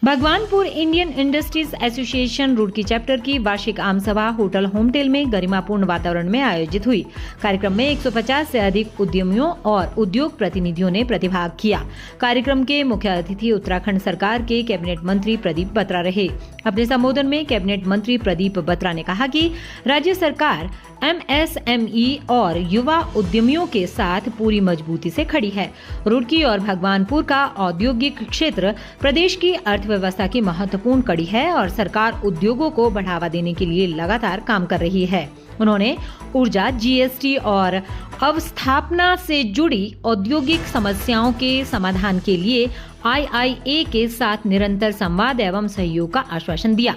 Bhagwanpur Indian industries association Roorkee chapter की वार्षिक आम सभा होटल होमटेल में गरिमापूर्ण वातावरण में आयोजित हुई। कार्यक्रम में 150 से अधिक उद्यमियों और उद्योग प्रतिनिधियों ने प्रतिभाग किया। कार्यक्रम के मुख्य अतिथि उत्तराखंड सरकार के कैबिनेट मंत्री प्रदीप बत्रा रहे। अपने संबोधन में कैबिनेट मंत्री प्रदीप बत्रा ने कहा कि राज्य सरकार एमएसएमई और युवा उद्यमियों के साथ पूरी मजबूती से खड़ी है। रुड़की और भगवानपुर का औद्योगिक क्षेत्र प्रदेश की अर्थव्यवस्था की महत्वपूर्ण कड़ी है और सरकार उद्योगों को बढ़ावा देने के लिए लगातार काम कर रही है। उन्होंने ऊर्जा, जीएसटी और अवस्थापना से जुड़ी औद्योगिक समस्याओं के समाधान के लिए आईआईए के साथ निरंतर संवाद एवं सहयोग का आश्वासन दिया।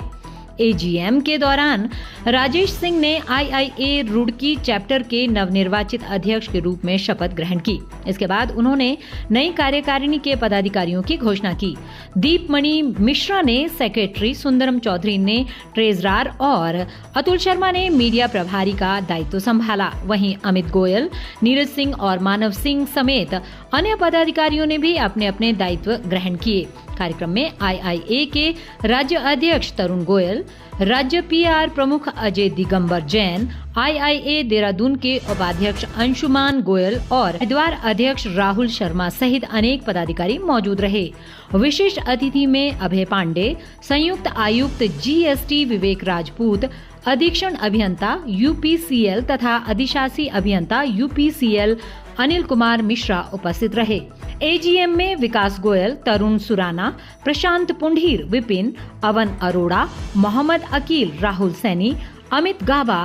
एजीएम के दौरान राजेश सिंह ने आईआईए रुड़की चैप्टर के नवनिर्वाचित अध्यक्ष के रूप में शपथ ग्रहण की। इसके बाद उन्होंने नई कार्यकारिणी के पदाधिकारियों की घोषणा की। दीपमणि मिश्रा ने सेक्रेटरी, सुंदरम चौधरी ने ट्रेजरर और अतुल शर्मा ने मीडिया प्रभारी का दायित्व संभाला। वहीं अमित गोयल, नीरज सिंह और मानव सिंह समेत अन्य पदाधिकारियों ने भी अपने अपने दायित्व ग्रहण किए। कार्यक्रम में आईआईए के राज्य अध्यक्ष तरुण गोयल, राज्य पीआर प्रमुख अजय दिगंबर जैन, आईआईए देहरादून के उपाध्यक्ष अंशुमान गोयल और हरिद्वार अध्यक्ष राहुल शर्मा सहित अनेक पदाधिकारी मौजूद रहे। विशिष्ट अतिथि में अभय पांडे, संयुक्त आयुक्त जीएसटी विवेक राजपूत, अधीक्षण अभियंता यूपीसीएल तथा अधिशासी अभियंता यूपीसीएल अनिल कुमार मिश्रा उपस्थित रहे। एजीएम में विकास गोयल, तरुण सुराना, प्रशांत पुंडीर, विपिन, अवन अरोड़ा, मोहम्मद अकील, राहुल सैनी, अमित गाबा,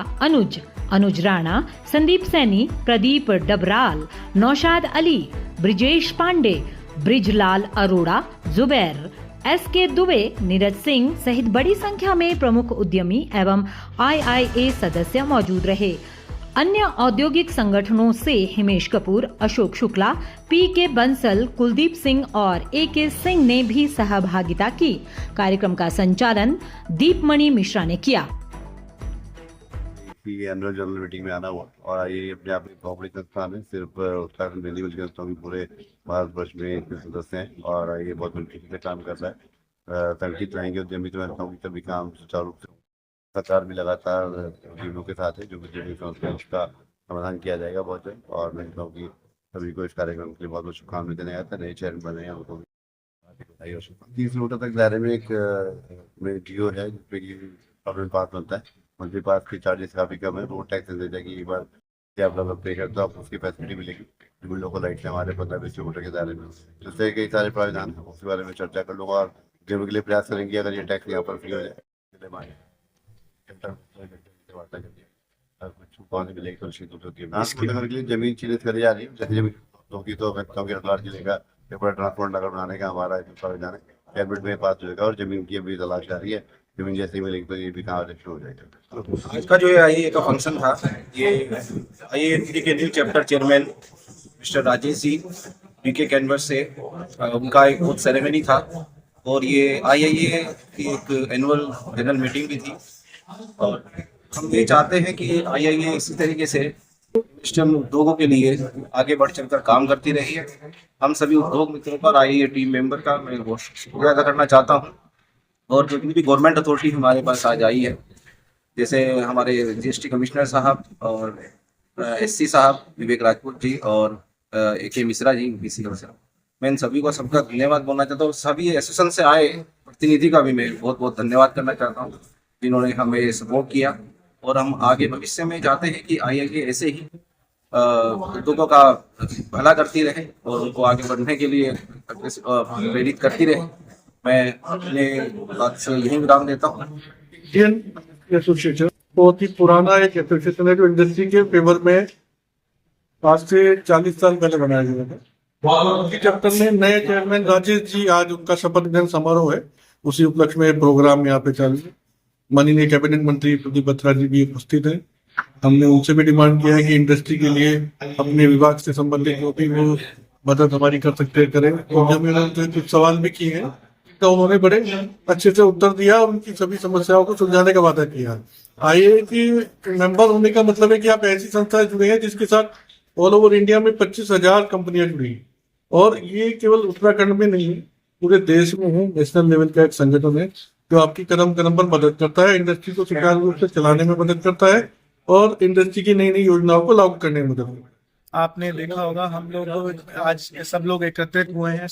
अनुज राणा, संदीप सैनी, प्रदीप डबराल, नौशाद अली, ब्रिजेश पांडे, ब्रिजलाल अरोड़ा, जुबैर, एसके दुबे, नीरज सिंह सहित बड़ी संख्या में प्रमुख उद्यमी एवं आईआईए सदस्य मौजूद रहे। अन्य औद्योगिक संगठनों से हिमेश कपूर, अशोक शुक्ला, पीके बंसल, कुलदीप सिंह और एके सिंह ने भी सहभागिता की। कार्यक्रम का संचालन दीपमणि मिश्रा ने किया। एनुअल जनरल मीटिंग में आना हुआ और ये अपने आप में बहुत बड़ी संस्थान है। सिर्फ उत्तराखंड में नहीं बल्कि पूरे भारतवर्ष में इसके सदस्य हैं और ये बहुत बड़ी से काम कर रहा है। संगठित रहेंगे उद्यमी तो मैं सभी काम सुचारू रूप से सरकार भी लगातार उद्यमियों के साथ है, जो उद्यमी समस्या उसका समाधान किया जाएगा बहुत जल्द। और मैं कहूँ कि सभी को इस कार्यक्रम के लिए बहुत बहुत शुभकामनाएं देने आया था। नए चेयरमैन बने हैं उनको 30 किलोमीटर तक दायरे में एक जियो है जिसपे की गवर्नमेंट पास बनता है। मंथली पास के चार्जेस काफी कम है। रोड टैक्स दे जाएगी एक बार से आप लोग पे करते हो, आप उसकी फैसिलिटी मिलेगी। लोकल लाइट से हमारे 15-20 किलोमीटर के दायरे में, जिससे कई सारे प्रावधान है उसके बारे में चर्चा कर लूँगा और उद्यमी के लिए प्रयास करेंगे अगर ये टैक्स यहाँ पर फ्री हो जाए। जमीन चिन्हित करी जा रही है, जैसे जमीन होगी तो जिले का ट्रांसपोर्ट नगर बनाने का हमारा प्रावधान है, कैबिनेट में पास होगा और जमीन की अभी तलाश जारी है। जमीन जैसे मिलेगी तो ये भी काम शुरू हो जाएगा। आज का जो आईआईए का फंक्शन था, ये आईआईए के new chapter chairman mister Rajesh ji PK canvas से उनका एक बहुत सेरेमनी था और ये आईआईए की एक एनुअल जनरल मीटिंग भी थी। और हम ये चाहते हैं कि आईआईए इसी तरीके से हम उद्योगों के लिए आगे बढ़ चलकर काम करती रही है। हम सभी उद्योग मित्रों का, आईआईए टीम मेंबर का मैं बहुत शुक्रिया अदा करना चाहता हूँ। और जितनी भी गवर्नमेंट अथॉरिटी हमारे पास आज आई है, जैसे हमारे जीएसटी कमिश्नर साहब और एससी साहब विवेक राजपूत जी और एके मिश्रा जी बीसी मिश्रा, मैं इन सभी को सबका धन्यवाद बोलना चाहता हूँ। सभी एसोसिएशन से आए प्रतिनिधि का भी मैं बहुत बहुत धन्यवाद करना चाहता हूँ जिन्होंने हमें सपोर्ट किया। और हम आगे भविष्य में चाहते हैं कि आईआईए ऐसे ही उद्योगों का भला करती रहे और उनको आगे बढ़ने के लिए प्रेरित करती रहे। मैं अपने बात से यही विराम देता हूँ। इंडियन एसोसिएशन बहुत ही पुराना एक एसोसिएशन है जो इंडस्ट्री के फेवर में आज से 40 साल पहले बनाया गया था। चैप्टर में नए चेयरमैन राजेश जी, आज उनका शपथ ग्रहण समारोह है, उसी उपलक्ष्य में प्रोग्राम यहाँ पे चालू है। माननीय कैबिनेट मंत्री प्रदीप बत्रा जी भी उपस्थित है। हमने उनसे भी डिमांड किया है कि इंडस्ट्री के लिए अपने विभाग से संबंधित जो भी वो मदद हमारी कर सकते हैं करें। तो जब उन्होंने कुछ सवाल भी किए हैं तो उन्होंने बड़े अच्छे से उत्तर दिया और उनकी सभी समस्याओं को सुलझाने का वादा किया। आईआईए की मेंबर होने का मतलब है कि आप ऐसी संस्थाएं जुड़े हैं जिसके साथ ऑल ओवर इंडिया में 25,000 कंपनियां जुड़ी हैं और ये केवल उत्तराखंड में नहीं है, पूरे देश में है, नेशनल लेवल का एक संगठन है जो आपकी कदम कदम पर मदद करता है, इंडस्ट्री को सुचारू रूप से चलाने में मदद करता है और इंडस्ट्री की नई नई योजनाओं को लागू करने में मदद करता है। आपने देखा होगा हम लोग आज सब लोग एकत्रित हुए हैं,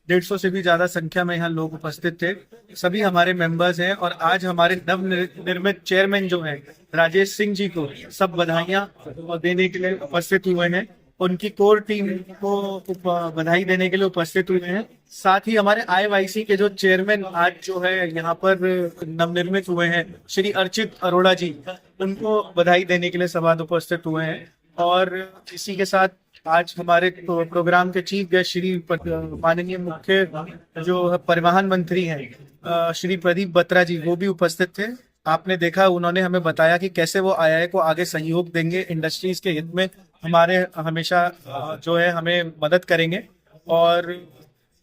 150 से भी ज्यादा संख्या में यहाँ लोग उपस्थित थे। सभी हमारे मेंबर्स हैं और आज हमारे नव निर्मित चेयरमैन जो हैं राजेश सिंह जी को सब बधाइयाँ देने के लिए उपस्थित हुए हैं। उनकी कोर टीम को बधाई देने के लिए उपस्थित हुए हैं। साथ ही हमारे IYC के जो चेयरमैन आज जो है यहाँ पर नवनिर्मित हुए हैं श्री अर्चित अरोड़ा जी, उनको बधाई देने के लिए सभा उपस्थित हुए हैं। और इसी के साथ आज हमारे प्रोग्राम के चीफ गेस्ट श्री माननीय मुख्य जो परिवहन मंत्री हैं श्री प्रदीप बत्रा जी, वो भी उपस्थित थे। आपने देखा उन्होंने हमें बताया कि कैसे वो IIA को आगे सहयोग देंगे, इंडस्ट्रीज के हित में हमारे हमेशा जो है हमें मदद करेंगे। और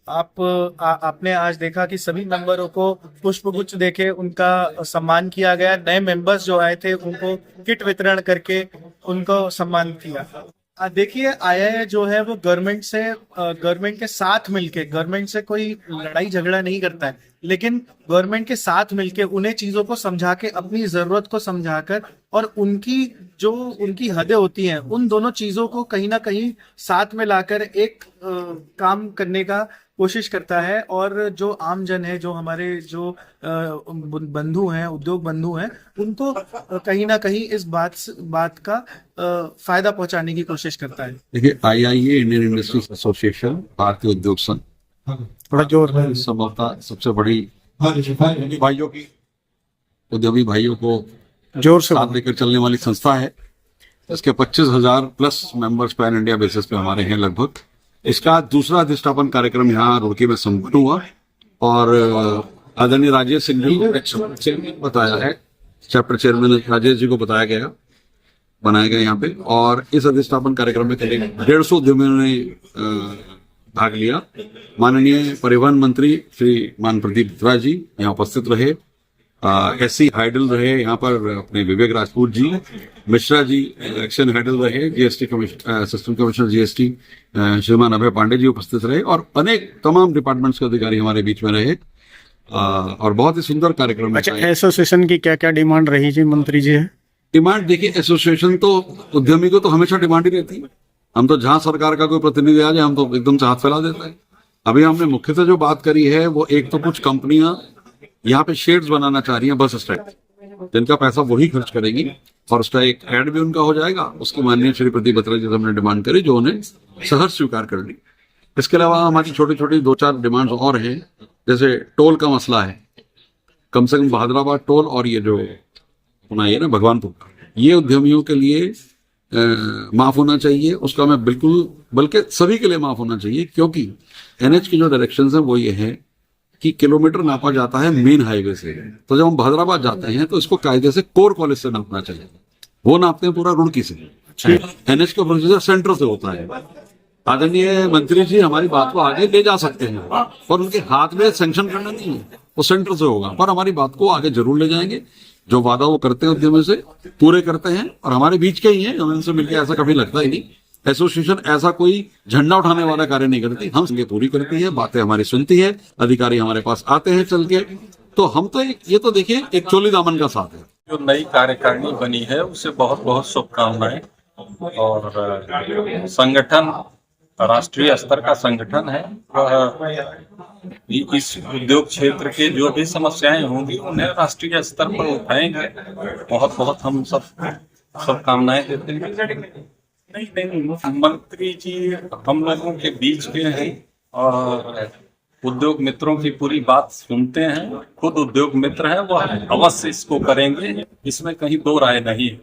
आपने आज देखा कि सभी मेंबरों को पुष्पगुच्छ देके उनका सम्मान किया गया। नए मेंबर्स जो आए थे उनको किट वितरण करके उनको सम्मान किया। देखिए IIA जो है वो गवर्नमेंट के साथ मिलके, गवर्नमेंट से कोई लड़ाई झगड़ा नहीं करता है, लेकिन गवर्नमेंट के साथ मिलके उन्हें चीजों को समझा के, अपनी जरूरत को समझाकर और उनकी हदें होती हैं, उन दोनों चीजों को कहीं ना कहीं साथ में लाकर एक काम करने का कोशिश करता है। और जो आम जन है, जो हमारे जो बंधु हैं, उद्योग बंधु हैं, उनको कहीं ना कहीं इस बात का फायदा पहुंचाने की कोशिश करता है। देखिए, IIA इंडियन इंडस्ट्रीज एसोसिएशन, भारतीय उद्योग संघ, थोड़ा जोर है, संभवतः सबसे बड़ी भाइयों की उद्यमी भाइयों को जोर से साथ लेकर चलने वाली संस्था है। इसके 25,000 plus members pan India basis पे हमारे हैं लगभग। इसका दूसरा अधिष्ठापन कार्यक्रम यहाँ रुड़की में संपन्न हुआ और आदरणीय राजेश सिंह जी चेयरमैन बताया है, चैप्टर चेयरमैन राजेश जी को बनाया गया यहाँ पे। और इस अधिष्ठापन कार्यक्रम में करीब 150 उद्यमियों ने भाग लिया। माननीय परिवहन मंत्री श्री मान प्रदीप बत्रा जी यहाँ उपस्थित रहे, SC हाइडल रहे यहाँ पर अपने विवेक राजपूत जी, मिश्रा जी एक्शन हाइडल रहे, GST असिस्टेंट कमिश्नर GST श्रीमान अभय पांडे जी उपस्थित रहे और अनेक तमाम डिपार्टमेंट्स के अधिकारी हमारे बीच में रहे और बहुत ही सुंदर कार्यक्रम। अच्छा, एसोसिएशन की क्या क्या डिमांड रही जी मंत्री जी? डिमांड देखिए, एसोसिएशन तो उद्यमी को तो हमेशा डिमांड ही रहती है। हम तो जहां सरकार का कोई प्रतिनिधि आ जाए हम तो एकदम से हाथ फैला देते हैं। अभी हमने मुख्य से जो बात करी है वो एक तो कुछ कंपनियां यहाँ पे शेड्स बनाना चाह रही हैं बस स्टैंड, जिनका पैसा वही खर्च करेगी और उसका एक ऐड भी उनका हो जाएगा। उसकी माननीय श्री प्रदीप बत्रा जी से हमने डिमांड करी जो उन्हें सहर्ष स्वीकार कर ली। इसके अलावा हमारी छोटी छोटी 2-4 डिमांड्स और हैं, जैसे टोल का मसला है, कम से कम बहादुराबाद टोल और ये जो बनाइए ना भगवानपुर, ये उद्यमियों के लिए माफ होना चाहिए। उसका मैं बिल्कुल, बल्कि सभी के लिए माफ होना चाहिए, क्योंकि NH की जो डायरेक्शंस है वो ये है कि किलोमीटर नापा जाता है मेन हाईवे से, तो जब हम बहादुराबाद जाते हैं तो इसको कायदे से कोर कॉलेज से नापना चाहिए, वो नापते हैं पूरा रुड़की से। NH का प्रोसीजर सेंटर से होता है। आदरणीय मंत्री जी हमारी बात को आगे ले जा सकते हैं और उनके हाथ में सैंक्शन करना नहीं है, वो सेंटर से होगा, पर हमारी बात को आगे जरूर ले जाएंगे। जो वादा वो करते हैं उद्यमी से पूरे करते हैं और हमारे बीच के ही हैं, हमें उनसे मिलकर ऐसा कभी लगता ही नहीं। एसोसिएशन ऐसा कोई झंडा उठाने वाला कार्य नहीं करती, हम ये पूरी करती है, बातें हमारी सुनती है, अधिकारी हमारे पास आते हैं चल के, तो हम तो ये तो देखिए एक चोली दामन का साथ है। जो नई कार्यकारिणी बनी है उसे बहुत बहुत शुभकामनाएं। और संगठन राष्ट्रीय स्तर का संगठन है, इस उद्योग क्षेत्र के जो भी समस्याएं होंगी उन्हें राष्ट्रीय स्तर पर उठाएंगे। बहुत बहुत हम सब शुभकामनाएं देते हैं। नहीं, मंत्री जी हम लोगों के बीच के हैं और उद्योग मित्रों की पूरी बात सुनते हैं, खुद उद्योग मित्र हैं, वो अवश्य इसको करेंगे, इसमें कहीं दो राय नहीं है।